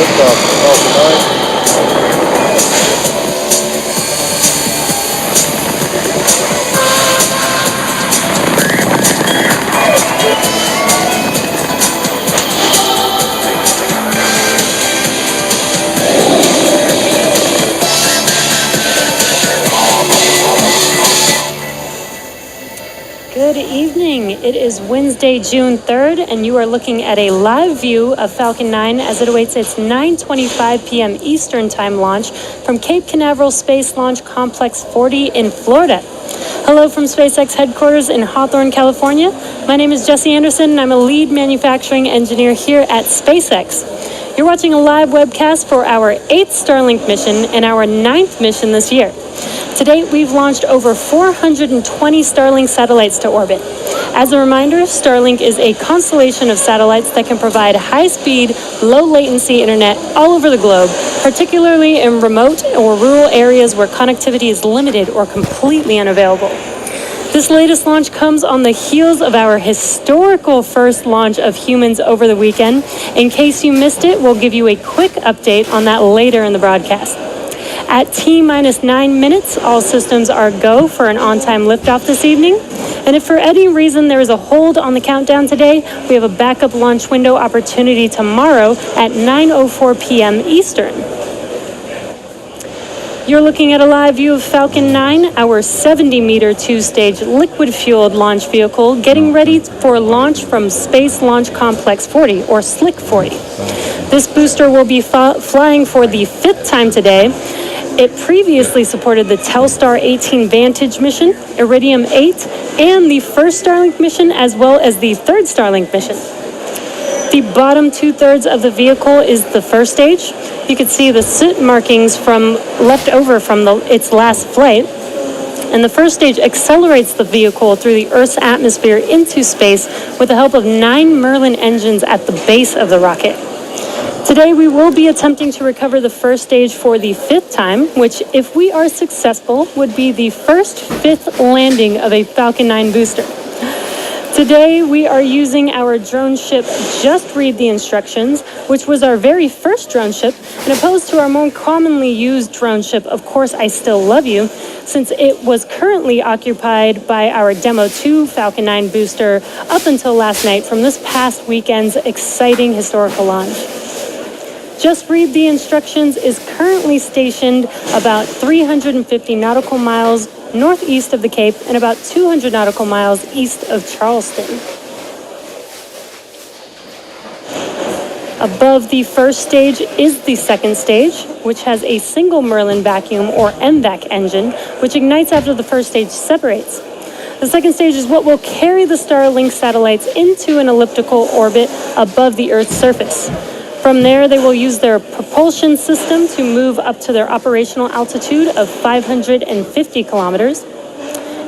liftoff of Falcon 9. Good evening. It is Wednesday, June 3rd, and you are looking at a live view of Falcon 9 as it awaits its 9:25 p.m. Eastern Time launch from Cape Canaveral Space Launch Complex 40 in Florida. Hello from SpaceX headquarters in Hawthorne, California. My name is Jesse Anderson, and I'm a lead manufacturing engineer here at SpaceX. You're watching a live webcast for our 8th Starlink mission and our 9th mission this year. To date, we've launched over 420 Starlink satellites to orbit. As a reminder, Starlink is a constellation of satellites that can provide high-speed, low-latency internet all over the globe, particularly in remote or rural areas where connectivity is limited or completely unavailable. This latest launch comes on the heels of our historical first launch of humans over the weekend. In case you missed it, we'll give you a quick update on that later in the broadcast. At T-minus 9 minutes, all systems are go for an on-time liftoff this evening. And if for any reason there is a hold on the countdown today, we have a backup launch window opportunity tomorrow at 9:04 p.m. Eastern. You're looking at a live view of Falcon 9, our 70-meter two-stage liquid-fueled launch vehicle, getting ready for launch from Space Launch Complex 40, or SLIC 40. This booster will be flying for the 5th time today. It previously supported the Telstar 18 Vantage mission, Iridium 8, and the first Starlink mission, as well as the third Starlink mission. The bottom two-thirds of the vehicle is the first stage. You can see the soot markings left over from its last flight. And the first stage accelerates the vehicle through the Earth's atmosphere into space with the help of 9 Merlin engines at the base of the rocket. Today, we will be attempting to recover the first stage for the 5th time, which, if we are successful, would be the first 5th landing of a Falcon 9 booster. Today, we are using our drone ship, Just Read the Instructions, which was our very first drone ship, and opposed to our more commonly used drone ship, Of Course I Still Love You, since it was currently occupied by our Demo 2 Falcon 9 booster up until last night from this past weekend's exciting historical launch. Just Read the Instructions is currently stationed about 350 nautical miles northeast of the Cape and about 200 nautical miles east of Charleston. Above the first stage is the second stage, which has a single Merlin vacuum or MVAC engine, which ignites after the first stage separates. The second stage is what will carry the Starlink satellites into an elliptical orbit above the Earth's surface. From there, they will use their propulsion system to move up to their operational altitude of 550 kilometers.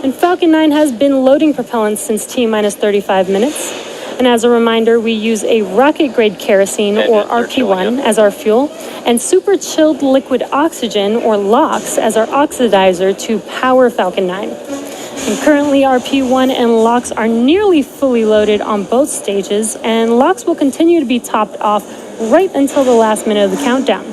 And Falcon 9 has been loading propellant since T-minus 35 minutes. And as a reminder, we use a rocket-grade kerosene, or RP1, as our fuel, and super chilled liquid oxygen, or LOX, as our oxidizer to power Falcon 9. And currently, RP1 and LOX are nearly fully loaded on both stages, and LOX will continue to be topped off right until the last minute of the countdown.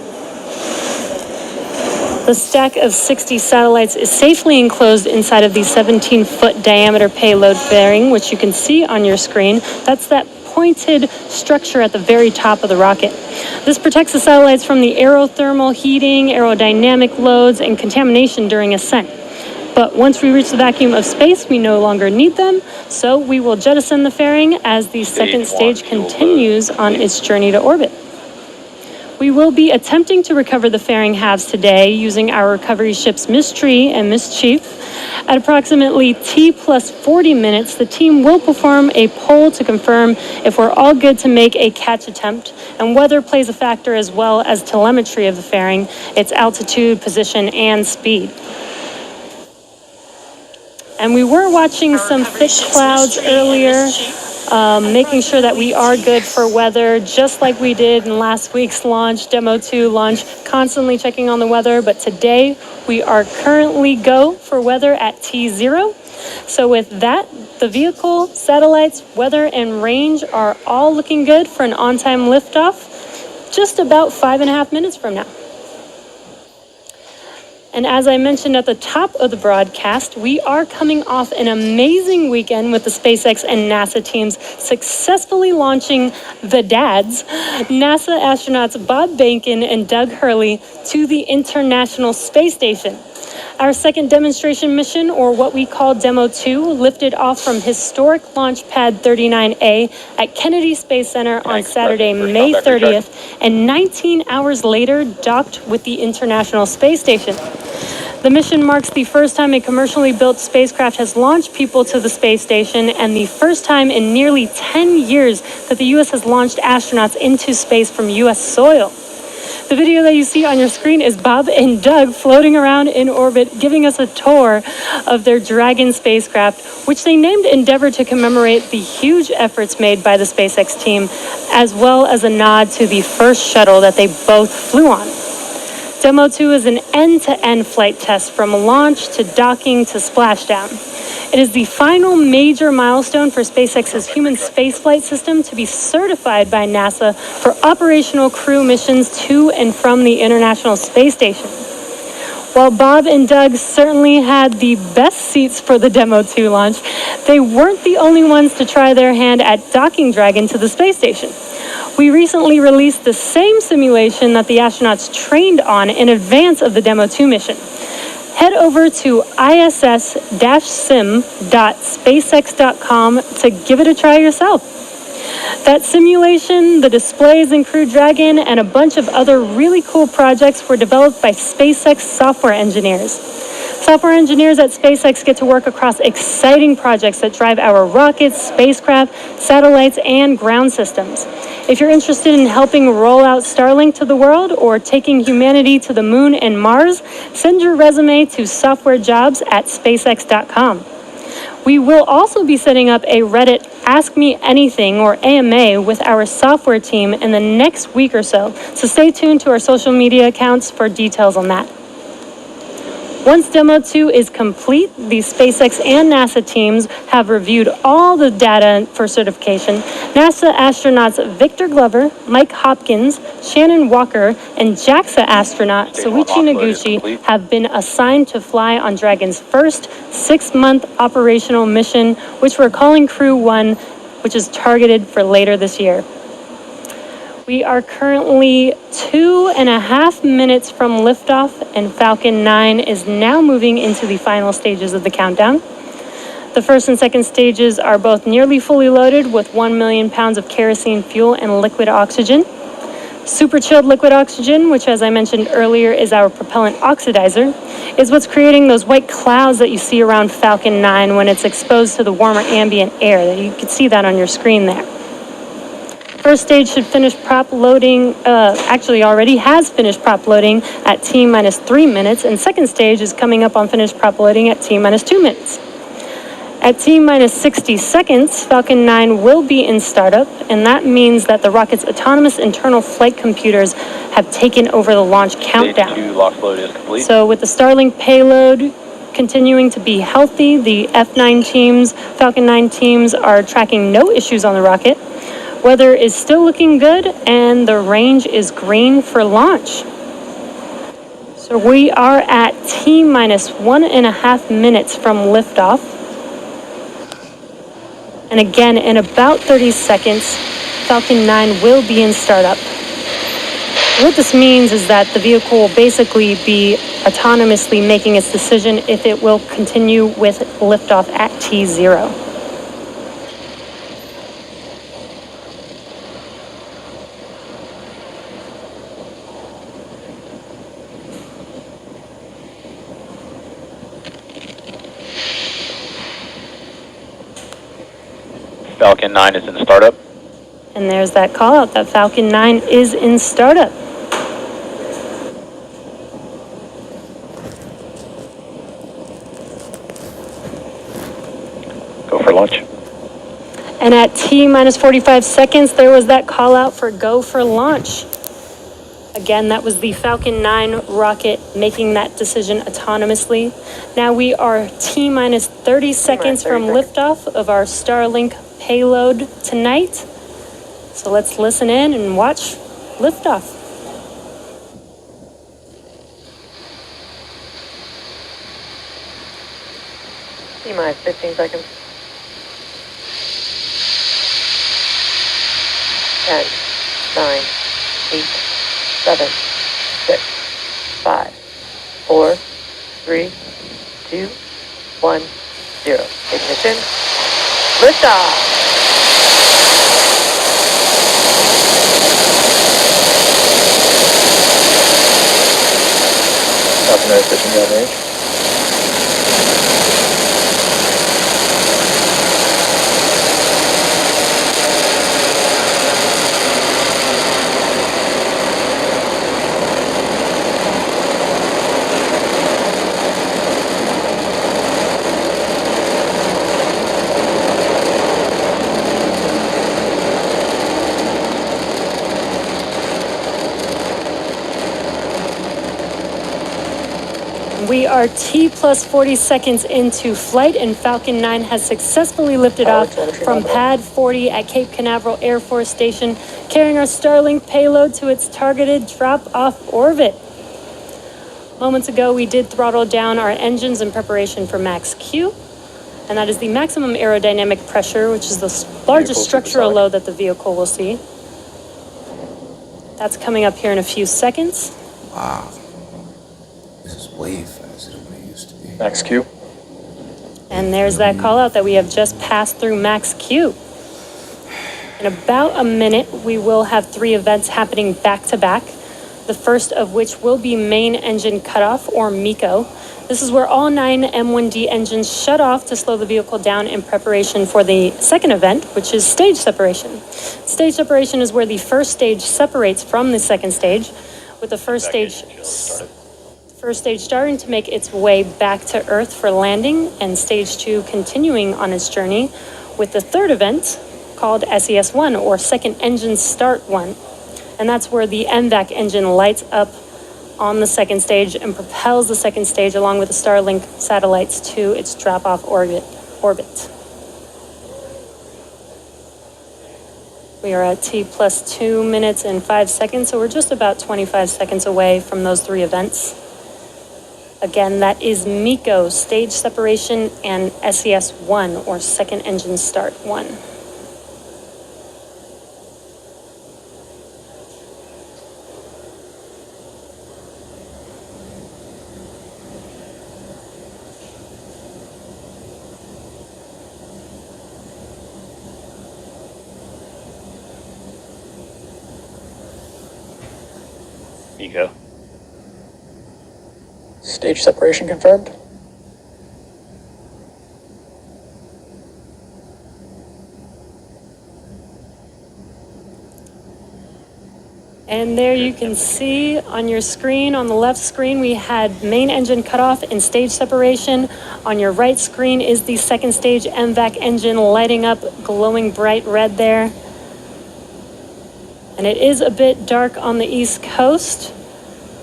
The stack of 60 satellites is safely enclosed inside of the 17-foot diameter payload fairing, which you can see on your screen. That's that pointed structure at the very top of the rocket. This protects the satellites from the aerothermal heating, aerodynamic loads, and contamination during ascent. But once we reach the vacuum of space, we no longer need them, so we will jettison the fairing as the second stage continues on its journey to orbit. We will be attempting to recover the fairing halves today using our recovery ships Miss Tree and Miss Chief. At approximately T plus 40 minutes, the team will perform a poll to confirm if we're all good to make a catch attempt, and weather plays a factor as well as telemetry of the fairing, its altitude, position, and speed. And we were watching some thick clouds earlier, making sure that we are good for weather, just like we did in last week's launch, Demo 2 launch, constantly checking on the weather. But today, we are currently go for weather at T0. So with that, the vehicle, satellites, weather, and range are all looking good for an on-time liftoff. just about 5.5 minutes from now. And as I mentioned at the top of the broadcast, we are coming off an amazing weekend with the SpaceX and NASA teams successfully launching the dads, NASA astronauts Bob Behnken and Doug Hurley, to the International Space Station. Our second demonstration mission, or what we call Demo 2, lifted off from historic Launch Pad 39A at Kennedy Space Center on Saturday, May 30th, and 19 hours later docked with the International Space Station. The mission marks the first time a commercially built spacecraft has launched people to the space station, and the first time in nearly 10 years that the U.S. has launched astronauts into space from U.S. soil. The video that you see on your screen is Bob and Doug floating around in orbit, giving us a tour of their Dragon spacecraft, which they named Endeavour to commemorate the huge efforts made by the SpaceX team, as well as a nod to the first shuttle that they both flew on. Demo 2 is an end-to-end flight test from launch to docking to splashdown. It is the final major milestone for SpaceX's human spaceflight system to be certified by NASA for operational crew missions to and from the International Space Station. While Bob and Doug certainly had the best seats for the Demo 2 launch, they weren't the only ones to try their hand at docking Dragon to the space station. We recently released the same simulation that the astronauts trained on in advance of the Demo 2 mission. Head over to iss-sim.spacex.com to give it a try yourself. That simulation, the displays in Crew Dragon, and a bunch of other really cool projects were developed by SpaceX software engineers. Software engineers at SpaceX get to work across exciting projects that drive our rockets, spacecraft, satellites, and ground systems. If you're interested in helping roll out Starlink to the world or taking humanity to the moon and Mars, send your resume to softwarejobs@spacex.com. We will also be setting up a Reddit Ask Me Anything, or AMA, with our software team in the next week or so stay tuned to our social media accounts for details on that. Once Demo 2 is complete, the SpaceX and NASA teams have reviewed all the data for certification. NASA astronauts Victor Glover, Mike Hopkins, Shannon Walker, and JAXA astronaut Soichi Noguchi have been assigned to fly on Dragon's first 6-month operational mission, which we're calling Crew 1, which is targeted for later this year. We are currently 2.5 minutes from liftoff, and Falcon 9 is now moving into the final stages of the countdown. The first and second stages are both nearly fully loaded with 1 million pounds of kerosene fuel and liquid oxygen. Super chilled liquid oxygen, which, as I mentioned earlier, is our propellant oxidizer, is what's creating those white clouds that you see around Falcon 9 when it's exposed to the warmer ambient air. You can see that on your screen there. First stage should finish prop loading, actually already has finished prop loading at T-3 minutes, and second stage is coming up on finished prop loading at T-2 minutes. At T-60 seconds, Falcon 9 will be in startup, and that means that the rocket's autonomous internal flight computers have taken over the launch countdown. Stage 2 lock load is complete. So with the Starlink payload continuing to be healthy, the F9 teams, Falcon 9 teams are tracking no issues on the rocket. Weather is still looking good, and the range is green for launch. So we are at T-1.5 minutes from liftoff. And again, in about 30 seconds, Falcon 9 will be in startup. What this means is that the vehicle will basically be autonomously making its decision if it will continue with liftoff at T0. Falcon 9 is in startup. And there's that call out that Falcon 9 is in startup. Go for launch. And at T-45 seconds, there was that call out for go for launch. Again, that was the Falcon 9 rocket making that decision autonomously. Now we are T-30 seconds from liftoff of our Starlink payload tonight. So let's listen in and watch liftoff. T-minus 15 seconds. 10, 9, 8, 7, 6, 5, 4, 3, 2, 1, 0. Ignition. Liftoff. Falcon 9 pushing down range. We are T plus 40 seconds into flight, and Falcon 9 has successfully lifted off from Pad 40 at Cape Canaveral Air Force Station, carrying our Starlink payload to its targeted drop-off orbit. Moments ago, we did throttle down our engines in preparation for max Q, and that is the maximum aerodynamic pressure, which is the largest structural load that the vehicle will see. That's coming up here in a few seconds. Wow. This is way faster than it used to be. Max Q. And there's that call out that we have just passed through max Q. In about a minute, we will have 3 events happening back to back. The first of which will be main engine cutoff, or MECO. This is where all 9 M1D engines shut off to slow the vehicle down in preparation for the second event, which is stage separation. Stage separation is where the first stage separates from the second stage, with the first stage starting to make its way back to Earth for landing, and stage 2 continuing on its journey, with the third event called SES-1, or second engine start 1. And that's where the MVAC engine lights up on the second stage and propels the second stage along with the Starlink satellites to its drop-off orbit. We are at T plus 2 minutes and 5 seconds, so we're just about 25 seconds away from those 3 events. Again, that is MECO, stage separation, and SES-1, or second engine start 1. Eco. Stage separation confirmed. And there you can see on your screen, on the left screen, we had main engine cutoff and stage separation. On your right screen is the second stage MVAC engine lighting up, glowing bright red there. And it is a bit dark on the East Coast,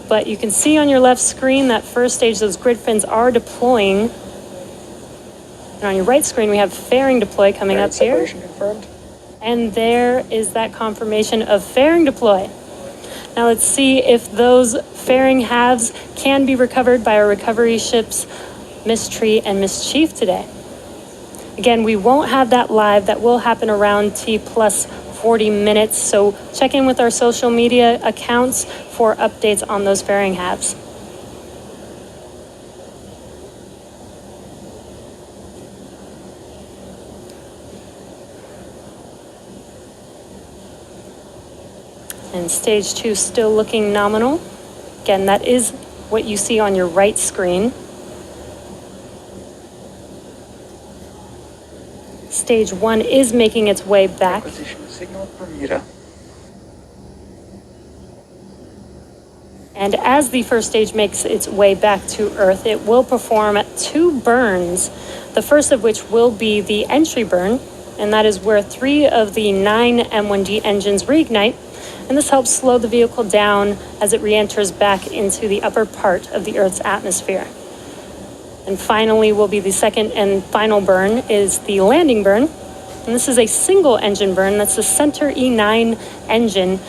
but you can see on your left screen that first stage, those grid fins are deploying. And on your right screen, we have fairing deploy coming up here. Separation confirmed. And there is that confirmation of fairing deploy. Now let's see if those fairing halves can be recovered by our recovery ships, Miss Tree and Miss Chief today. Again, we won't have that live. That will happen around T plus 40 minutes. So check in with our social media accounts for updates on those fairing halves. And stage 2 still looking nominal. Again, that is what you see on your right screen. Stage 1 is making its way back. Acquisition signal Bermuda. And as the first stage makes its way back to Earth, it will perform 2 burns, the first of which will be the entry burn, and that is where 3 of the 9 M1D engines reignite, and this helps slow the vehicle down as it re-enters back into the upper part of the Earth's atmosphere. And finally will be the second and final burn is the landing burn, and this is a single engine burn. That's the Center E9 engine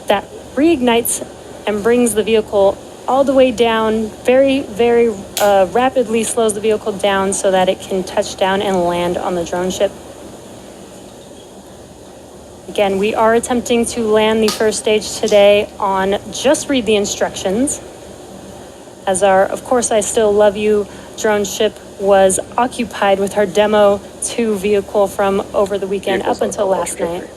that reignites and brings the vehicle all the way down, very, very rapidly slows the vehicle down so that it can touch down and land on the drone ship. Again, we are attempting to land the first stage today on Just Read the Instructions. As our Of Course I Still Love You drone ship was occupied with our Demo 2 vehicle from over the weekend up until last night.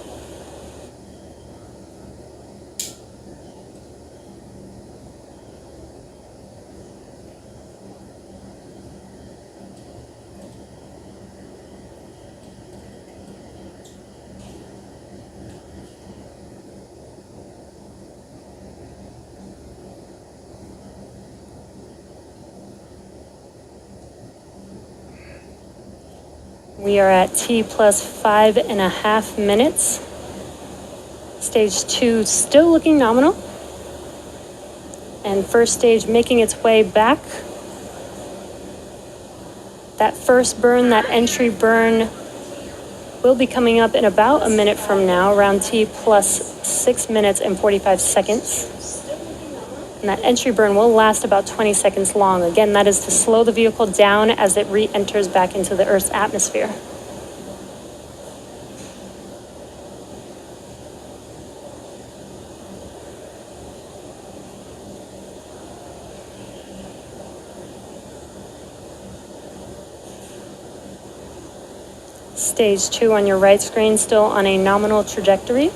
We are at T plus 5.5 minutes. Stage 2 still looking nominal. And first stage making its way back. That first burn, that entry burn, will be coming up in about a minute from now, around T plus 6 minutes and 45 seconds. And that entry burn will last about 20 seconds long. Again, that is to slow the vehicle down as it re-enters back into the Earth's atmosphere. Stage 2 on your right screen, still on a nominal trajectory.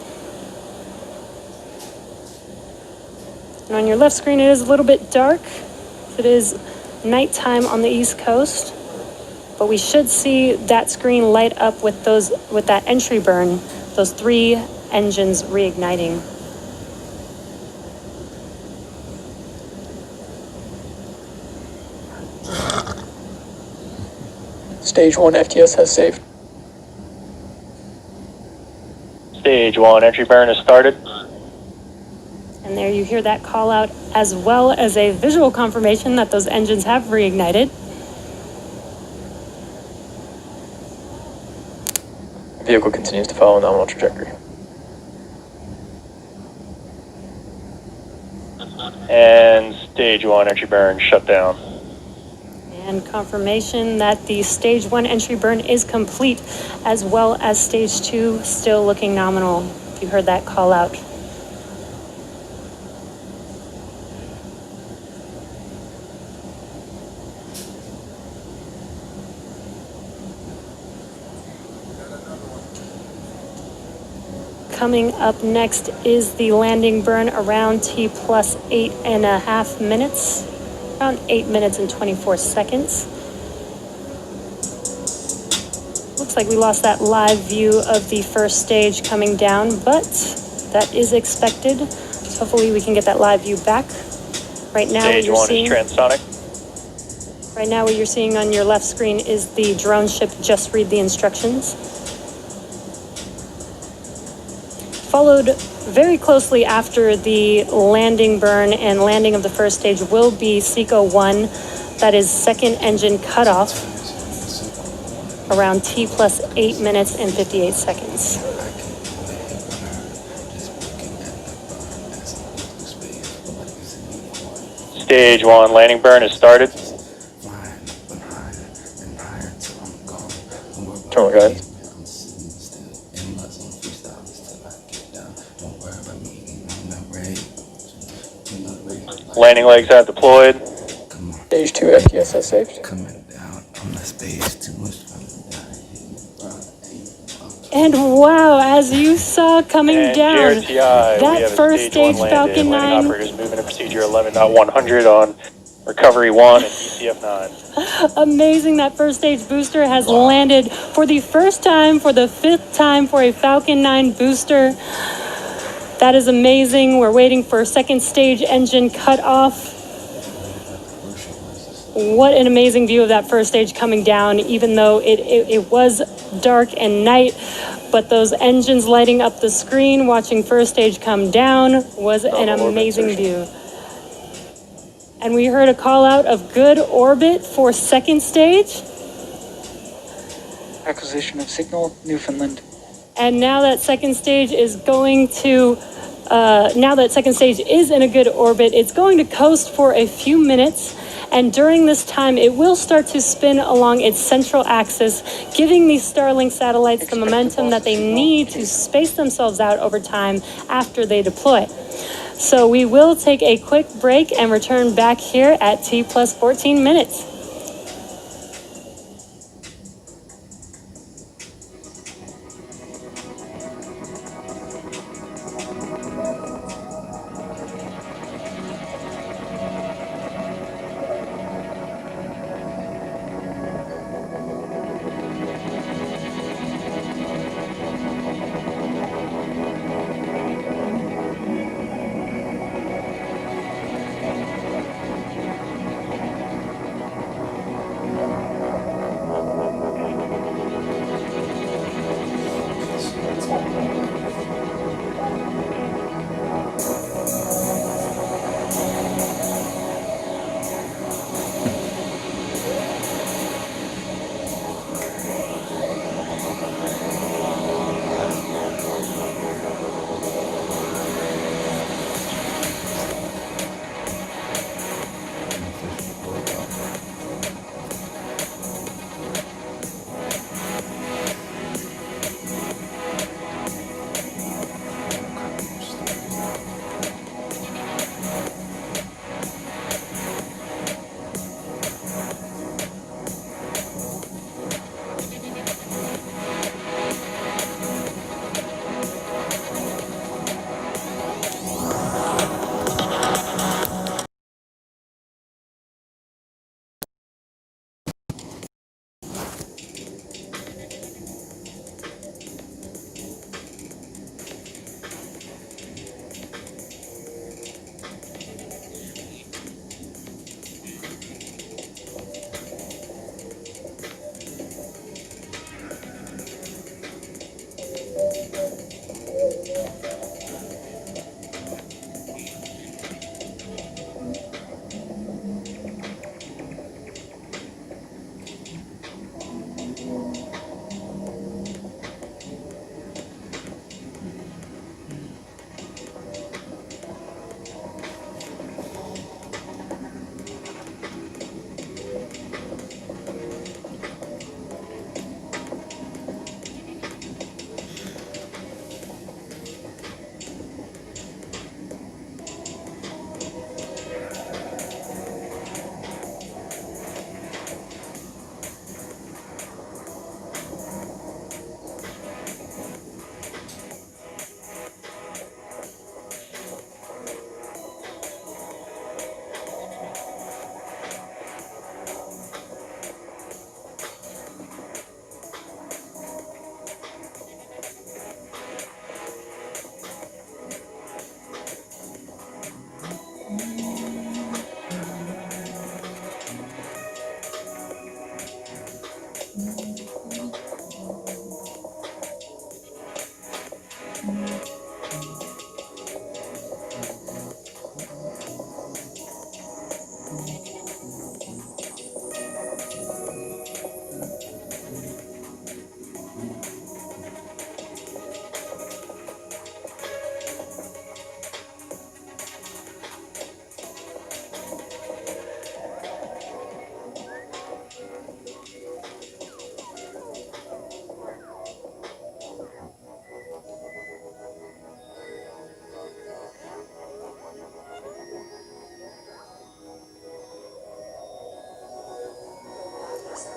And on your left screen, it is a little bit dark. It is nighttime on the East Coast, but we should see that screen light up with that entry burn, those 3 engines reigniting. Stage 1 FTS has saved. Stage 1 entry burn has started. And there you hear that call out, as well as a visual confirmation that those engines have reignited. The vehicle continues to follow a nominal trajectory. And stage 1 entry burn shut down. And confirmation that the stage 1 entry burn is complete, as well as stage 2 still looking nominal. If you heard that call out. Coming up next is the landing burn around T plus 8.5 minutes, around 8 minutes and 24 seconds. Looks like we lost that live view of the first stage coming down, but that is expected. So hopefully we can get that live view back. Right now, Stage 1 is transonic. Right now what you're seeing on your left screen is the drone ship Just Read the Instructions. Followed very closely after the landing burn and landing of the first stage will be Seco 1, that is second engine cutoff, around T plus 8 minutes and 58 seconds. Stage 1 landing burn has started. Terminal guidance. Landing legs have deployed. Stage 2 FTS has saved. And wow, as you saw coming And down, GRTI, we have that a first stage 1 stage landed. Falcon Landing 9, operators moving to procedure 11.100 on recovery 1 and DCF 9. amazing, that first stage booster has landed for the first time, for the 5th time for a Falcon 9 booster. That is amazing. We're waiting for second stage engine cut off. What an amazing view of that first stage coming down, even though it was dark and night, but those engines lighting up the screen, watching first stage come down was an amazing view. And we heard a call out of good orbit for second stage. Acquisition of signal, Newfoundland. And now that second stage is going to now that second stage is in a good orbit, it's going to coast for a few minutes. And during this time, it will start to spin along its central axis, giving these Starlink satellites the momentum that they need to space themselves out over time after they deploy. So we will take a quick break and return back here at T plus 14 minutes.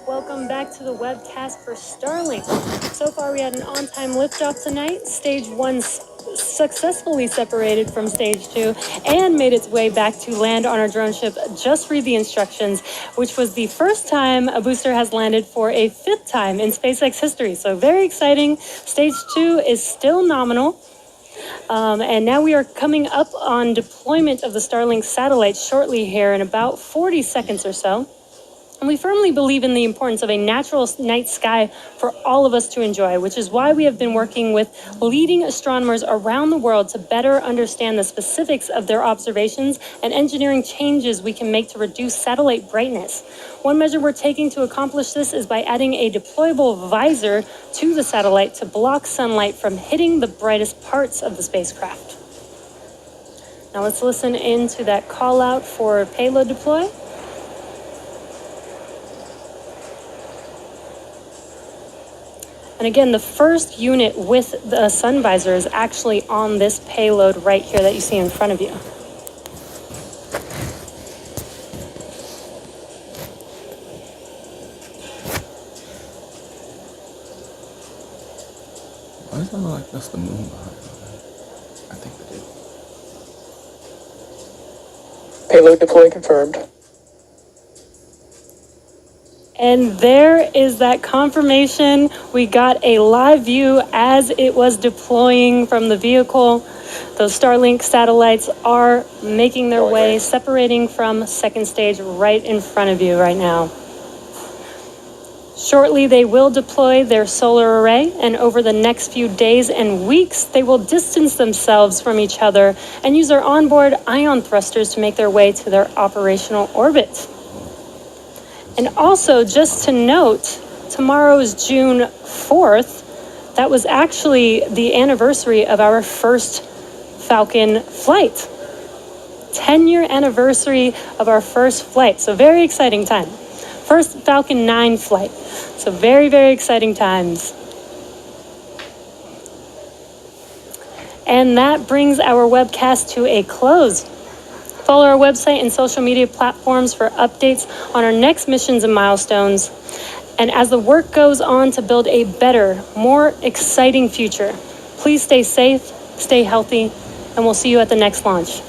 Welcome back to the webcast for Starlink. So far, we had an on-time liftoff tonight. Stage 1 successfully separated from Stage 2 and made its way back to land on our drone ship. Just read the instructions, which was the first time a booster has landed for a 5th time in SpaceX history. So very exciting. Stage 2 is still nominal. And now we are coming up on deployment of the Starlink satellite shortly here in about 40 seconds or so. And we firmly believe in the importance of a natural night sky for all of us to enjoy, which is why we have been working with leading astronomers around the world to better understand the specifics of their observations and engineering changes we can make to reduce satellite brightness. One measure we're taking to accomplish this is by adding a deployable visor to the satellite to block sunlight from hitting the brightest parts of the spacecraft. Now let's listen into that call out for payload deploy. And again, the first unit with the sun visor is actually on this payload right here that you see in front of you. Why does it look like that's the moon behind it? I think it is. Payload deploy confirmed. And there is that confirmation. We got a live view as it was deploying from the vehicle. Those Starlink satellites are making their way, separating from second stage right in front of you right now. Shortly, they will deploy their solar array, and over the next few days and weeks, they will distance themselves from each other and use their onboard ion thrusters to make their way to their operational orbit. And also, just to note, tomorrow is June 4th. That was actually the anniversary of our first Falcon flight. 10-year anniversary of our first flight. So very exciting time. First Falcon 9 flight. So very, very exciting times. And that brings our webcast to a close. Follow our website and social media platforms for updates on our next missions and milestones. And as the work goes on to build a better, more exciting future, please stay safe, stay healthy, and we'll see you at the next launch.